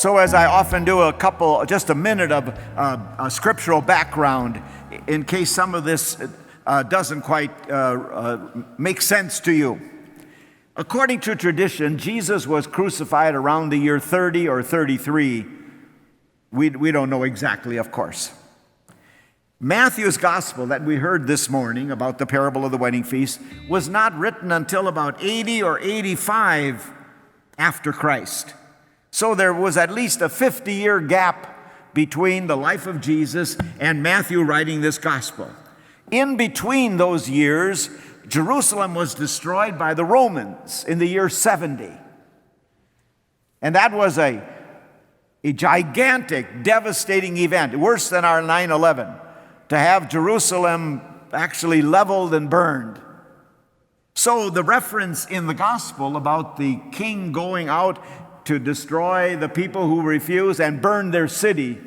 So as I often do, just a minute of a scriptural background in case some of this doesn't quite make sense to you. According to tradition, Jesus was crucified around the year 30 or 33. We don't know exactly, of course. Matthew's gospel that we heard this morning about the parable of the wedding feast was not written until about 80 or 85 after Christ. So there was at least a 50-year gap between the life of Jesus and Matthew writing this gospel. In between those years, Jerusalem was destroyed by the Romans in the year 70. And that was a gigantic, devastating event, worse than our 9/11, to have Jerusalem actually leveled and burned. So the reference in the gospel about the king going out to destroy the people who refuse and burn their city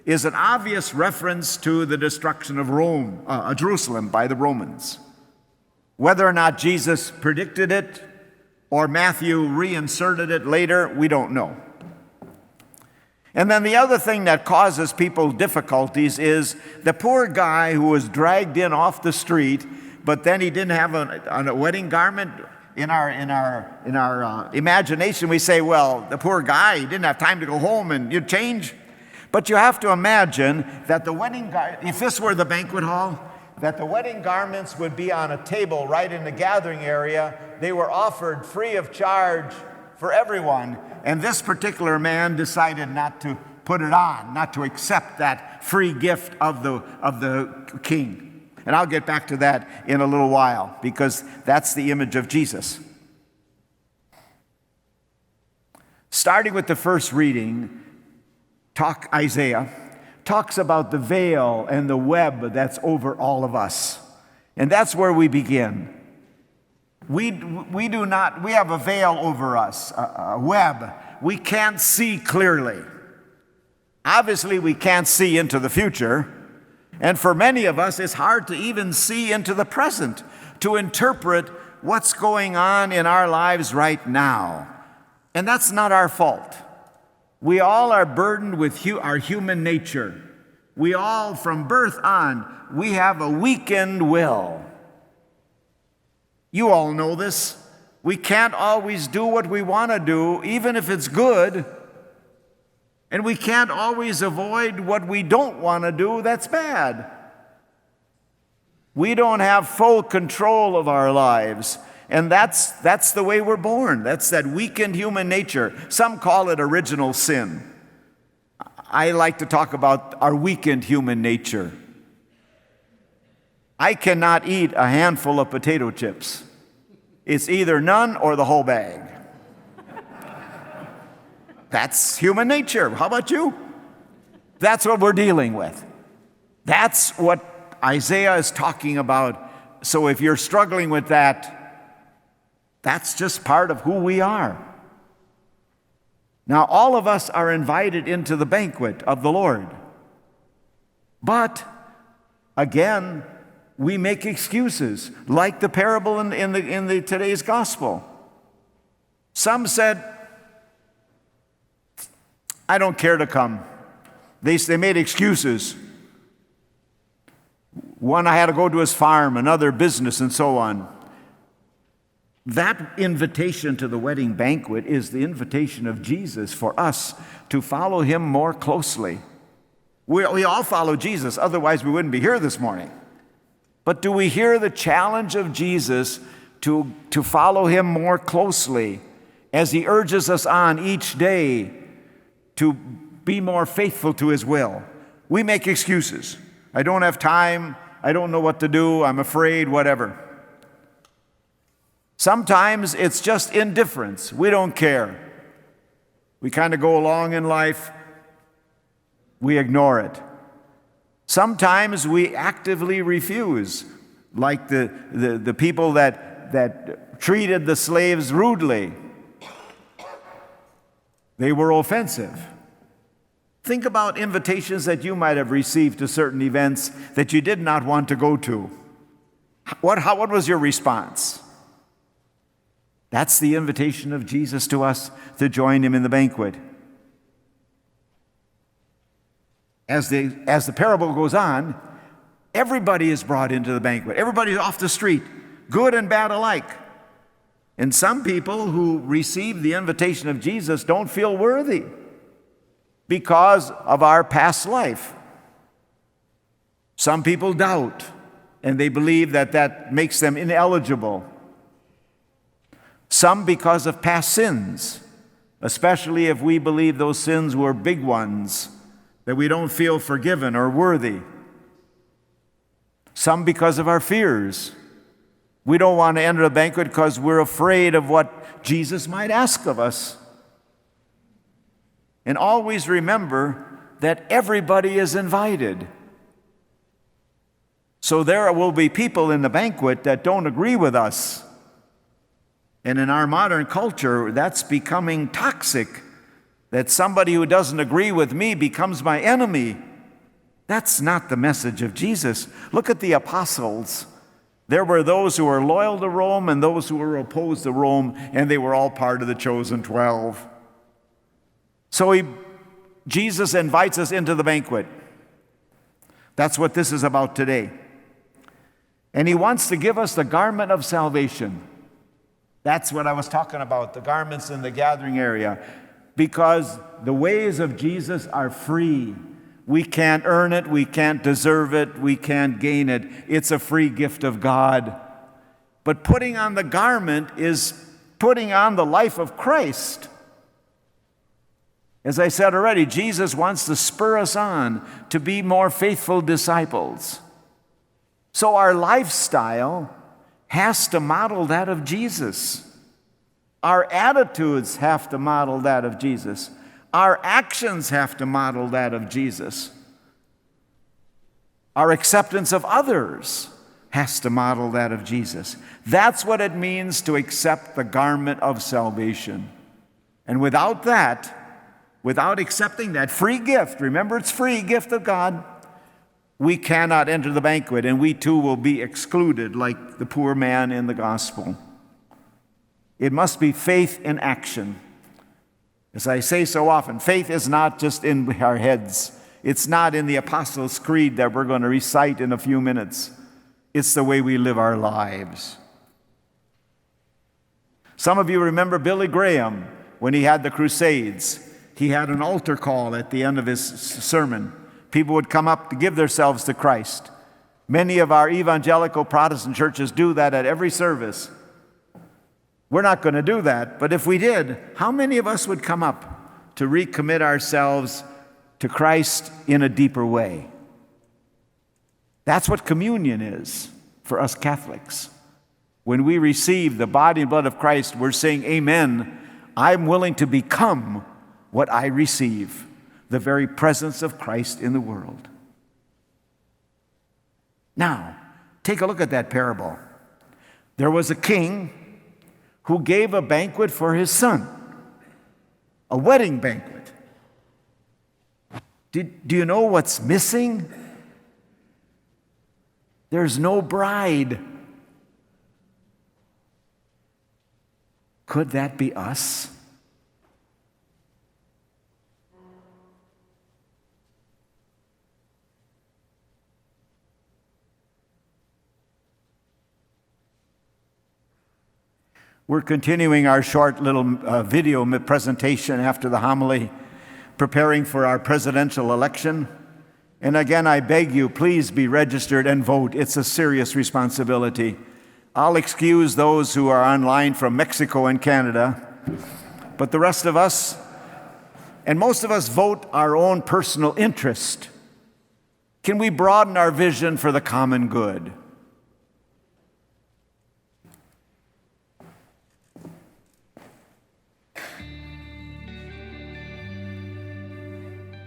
is an obvious reference to the destruction of Jerusalem by the Romans. Whether or not Jesus predicted it or Matthew reinserted it later, we don't know. And then the other thing that causes people difficulties is the poor guy who was dragged in off the street, but then he didn't have a wedding garment. In our imagination, we say, well, the poor guy, he didn't have time to go home and you'd change. But you have to imagine that if this were the banquet hall, that the wedding garments would be on a table right in the gathering area. They were offered free of charge for everyone. And this particular man decided not to put it on, not to accept that free gift of the king. And I'll get back to that in a little while, because that's the image of Jesus. Starting with the first reading, Isaiah talks about the veil and the web that's over all of us. And that's where we begin. We have a veil over us, a web. We can't see clearly. Obviously, we can't see into the future. And for many of us, it's hard to even see into the present, to interpret what's going on in our lives right now. And that's not our fault. We all are burdened with our human nature. We all, from birth on, we have a weakened will. You all know this. We can't always do what we want to do, even if it's good. And we can't always avoid what we don't want to do that's bad. We don't have full control of our lives. And that's the way we're born. That's that weakened human nature. Some call it original sin. I like to talk about our weakened human nature. I cannot eat a handful of potato chips. It's either none or the whole bag. That's human nature. How about you? That's what we're dealing with. That's what Isaiah is talking about. So if you're struggling with that, that's just part of who we are. Now, all of us are invited into the banquet of the Lord. But, again, we make excuses, like the parable in today's gospel. Some said, I don't care to come. They made excuses. One, I had to go to his farm, another business, and so on. That invitation to the wedding banquet is the invitation of Jesus for us to follow him more closely. We all follow Jesus, otherwise we wouldn't be here this morning. But do we hear the challenge of Jesus to follow him more closely as he urges us on each day to be more faithful to his will? We make excuses. I don't have time. I don't know what to do. I'm afraid, whatever. Sometimes it's just indifference. We don't care. We kind of go along in life. We ignore it. Sometimes we actively refuse, like the people that treated the slaves rudely. They were offensive. Think about invitations that you might have received to certain events that you did not want to go to. What was your response? That's the invitation of Jesus to us to join him in the banquet. as the parable goes on, everybody is brought into the banquet. Everybody's off the street, good and bad alike. And some people who receive the invitation of Jesus don't feel worthy because of our past life. Some people doubt, and they believe that that makes them ineligible. Some because of past sins, especially if we believe those sins were big ones, that we don't feel forgiven or worthy. Some because of our fears. We don't want to enter the banquet because we're afraid of what Jesus might ask of us. And always remember that everybody is invited. So there will be people in the banquet that don't agree with us. And in our modern culture, that's becoming toxic, that somebody who doesn't agree with me becomes my enemy. That's not the message of Jesus. Look at the apostles. There were those who were loyal to Rome and those who were opposed to Rome, and they were all part of the chosen 12. So Jesus invites us into the banquet. That's what this is about today. And he wants to give us the garment of salvation. That's what I was talking about, the garments in the gathering area. Because the ways of Jesus are free. We can't earn it, we can't deserve it, we can't gain it. It's a free gift of God. But putting on the garment is putting on the life of Christ. As I said already, Jesus wants to spur us on to be more faithful disciples. So our lifestyle has to model that of Jesus. Our attitudes have to model that of Jesus. Our actions have to model that of Jesus. Our acceptance of others has to model that of Jesus. That's what it means to accept the garment of salvation. And without that, without accepting that free gift, remember it's free gift of God, we cannot enter the banquet, and we too will be excluded like the poor man in the gospel. It must be faith in action. As I say so often, faith is not just in our heads. It's not in the Apostles' Creed that we're going to recite in a few minutes. It's the way we live our lives. Some of you remember Billy Graham when he had the Crusades. He had an altar call at the end of his sermon. People would come up to give themselves to Christ. Many of our evangelical Protestant churches do that at every service. We're not going to do that, but if we did, how many of us would come up to recommit ourselves to Christ in a deeper way? That's what communion is for us Catholics. When we receive the body and blood of Christ, we're saying, amen, I'm willing to become what I receive, the very presence of Christ in the world. Now, take a look at that parable. There was a king who gave a banquet for his son, a wedding banquet. Do you know what's missing? There's no bride. Could that be us? We're continuing our short little video presentation after the homily, preparing for our presidential election. And again, I beg you, please be registered and vote. It's a serious responsibility. I'll excuse those who are online from Mexico and Canada, but the rest of us, and most of us, vote our own personal interest. Can we broaden our vision for the common good?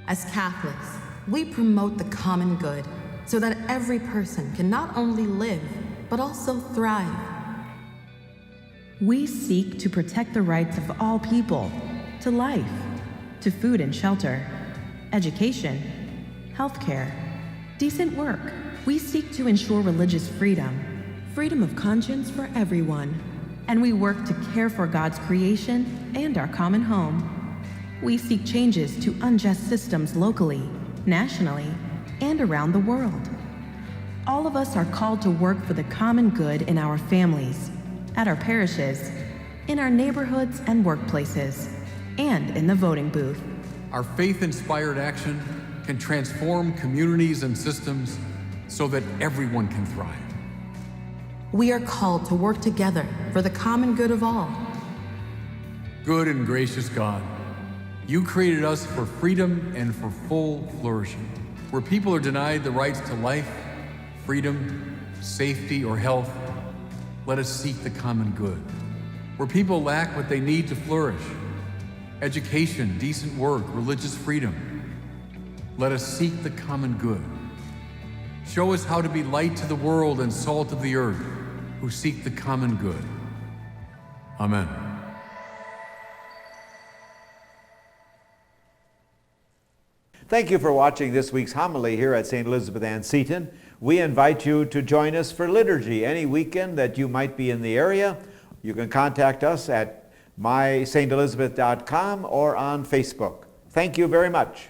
As Catholics, we promote the common good so that every person can not only live, but also thrive. We seek to protect the rights of all people to life, to food and shelter, education, healthcare, decent work. We seek to ensure religious freedom, freedom of conscience for everyone, and we work to care for God's creation and our common home. We seek changes to unjust systems locally, nationally, and around the world. All of us are called to work for the common good in our families, at our parishes, in our neighborhoods and workplaces, and in the voting booth. Our faith-inspired action can transform communities and systems so that everyone can thrive. We are called to work together for the common good of all. Good and gracious God, you created us for freedom and for full flourishing. Where people are denied the rights to life, freedom, safety, or health, let us seek the common good. Where people lack what they need to flourish, education, decent work, religious freedom, let us seek the common good. Show us how to be light to the world and salt of the earth who seek the common good. Amen. Thank you for watching this week's homily here at St. Elizabeth Ann Seton. We invite you to join us for liturgy any weekend that you might be in the area. You can contact us at mysaintelizabeth.com or on Facebook. Thank you very much.